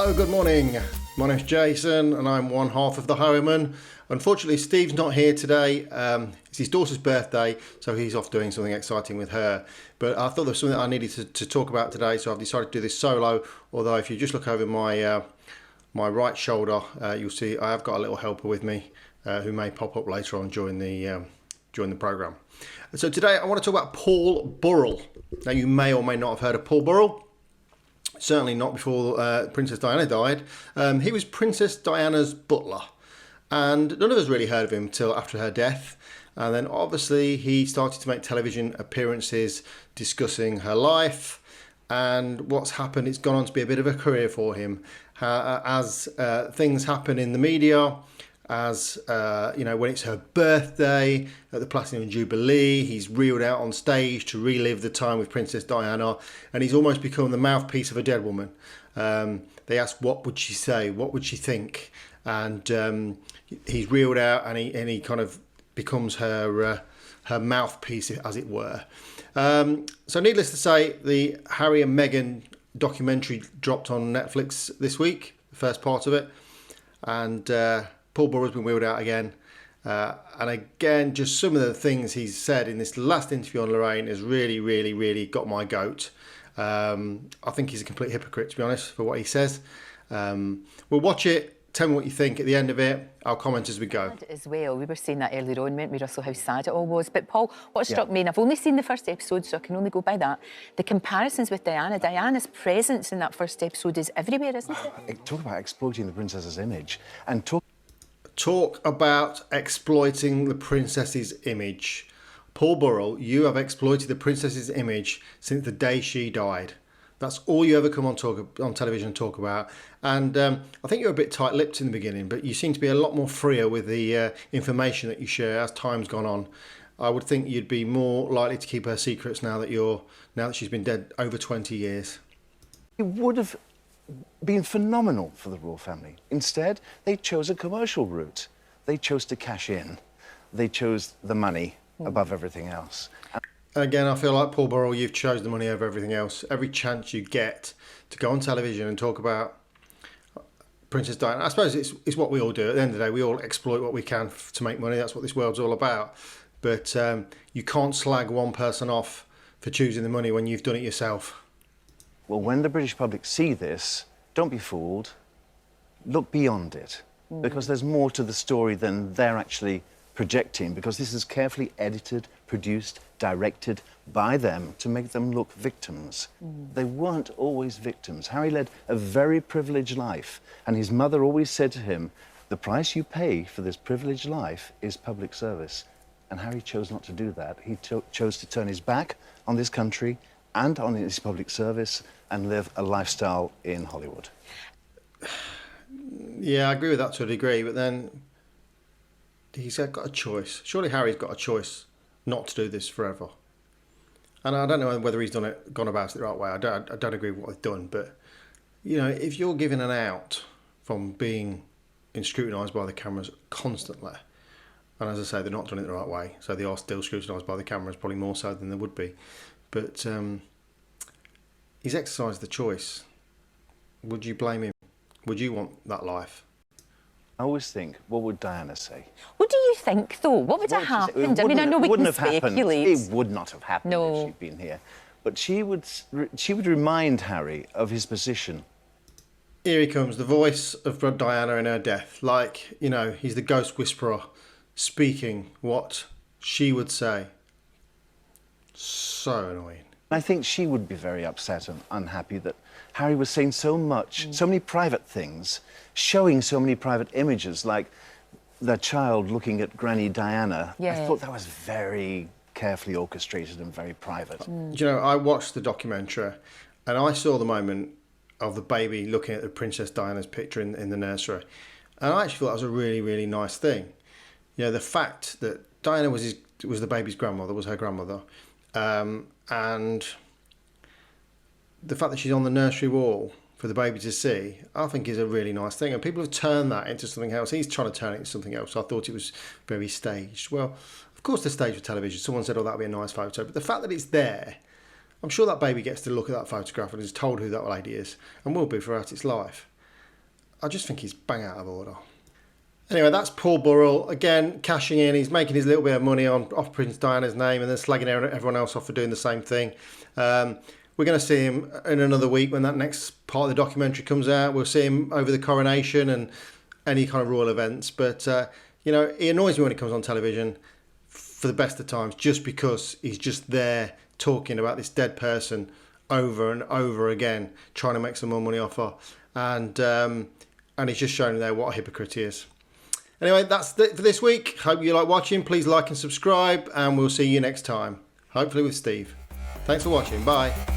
Hello, good morning. My name's Jason and I'm one half of the Highwayman. Unfortunately, Steve's not here today. It's his daughter's birthday, so he's off doing something exciting with her. But I thought there was something I needed to talk about today, so I've decided to do this solo. Although if you just look over my my right shoulder, you'll see I have got a little helper with me who may pop up later on during the programme. So today I want to talk about Paul Burrell. Now you may or may not have heard of Paul Burrell. Certainly not before Princess Diana died. He was Princess Diana's butler, and none of us really heard of him till after her death. And then obviously he started to make television appearances discussing her life and what's happened. It's gone on to be a bit of a career for him as things happen in the media. As when it's her birthday at the Platinum Jubilee, he's reeled out on stage to relive the time with Princess Diana, and he's almost become the mouthpiece of a dead woman. They ask, what would she say? What would she think? And he's reeled out, and he kind of becomes her mouthpiece, as it were. So needless to say, the Harry and Meghan documentary dropped on Netflix this week, the first part of it, and Paul Burrell's been wheeled out again. And again, just some of the things he's said in this last interview on Lorraine has really got my goat. I think he's a complete hypocrite, to be honest, for what he says. We'll watch it. Tell me what you think at the end of it. I'll comment as we go. As well, we were saying that earlier on, weren't we, Russell, how sad it all was. But Paul, what struck me, and I've only seen the first episode, so I can only go by that, the comparisons with Diana. Diana's presence in that first episode is everywhere, isn't it? Talk about exploiting the princess's image and Talk about exploiting the princess's image. Paul Burrell, you have exploited the princess's image since the day she died. That's all you ever come on television and talk about. And I think you're a bit tight-lipped in the beginning, but you seem to be a lot more freer with the information that you share as time's gone on. I would think you'd be more likely to keep her secrets now that she's been dead over 20 years. It would have been phenomenal for the royal family. Instead, they chose a commercial route. They chose to cash in. They chose the money above everything else. Again, I feel like Paul Burrell, you've chosen the money over everything else. Every chance you get to go on television and talk about Princess Diana, I suppose it's what we all do. At the end of the day, we all exploit what we can to make money. That's what this world's all about. But you can't slag one person off for choosing the money when you've done it yourself. Well, when the British public see this, don't be fooled. Look beyond it, because there's more to the story than they're actually projecting, because this is carefully edited, produced, directed by them to make them look victims. They weren't always victims. Harry led a very privileged life, and his mother always said to him, the price you pay for this privileged life is public service. And Harry chose not to do that. He chose to turn his back on this country and on his public service and live a lifestyle in Hollywood. Yeah, I agree with that to a degree, but then he's got a choice. Surely Harry's got a choice not to do this forever. And I don't know whether he's gone about it the right way. I don't agree with what he's done, but if you're given an out from being scrutinised by the cameras constantly, and as I say, they're not doing it the right way, so they are still scrutinised by the cameras, probably more so than they would be. But he's exercised the choice. Would you blame him? Would you want that life? I always think, what would Diana say? What do you think, though? What would have happened? I mean, I know we can speculate. It would not have happened if she'd been here. But she would remind Harry of his position. Here he comes, the voice of Diana in her death. Like, he's the ghost whisperer speaking what she would say. So annoying. I think she would be very upset and unhappy that Harry was saying so much, so many private things, showing so many private images, like the child looking at Granny Diana. Yeah. I thought that was very carefully orchestrated and very private. Do I watched the documentary and I saw the moment of the baby looking at the Princess Diana's picture in the nursery. And I actually thought that was a really nice thing. The fact that Diana was the baby's grandmother, was her grandmother. And the fact that she's on the nursery wall for the baby to see, I think is a really nice thing. And people have turned that into something else. He's trying to turn it into something else. I thought it was very staged. Well, of course they're staged with television. Someone said, oh, that'd be a nice photo. But the fact that it's there, I'm sure that baby gets to look at that photograph and is told who that lady is and will be throughout its life. I just think he's bang out of order. Anyway, that's Paul Burrell, again, cashing in. He's making his little bit of money off Prince Diana's name and then slagging everyone else off for doing the same thing. We're going to see him in another week when that next part of the documentary comes out. We'll see him over the coronation and any kind of royal events. But, you know, he annoys me when he comes on television for the best of times just because he's just there talking about this dead person over and over again, trying to make some more money off her. And he's just showing there what a hypocrite he is. Anyway, that's it for this week. Hope you like watching. Please like and subscribe, and we'll see you next time. Hopefully with Steve. Thanks for watching. Bye.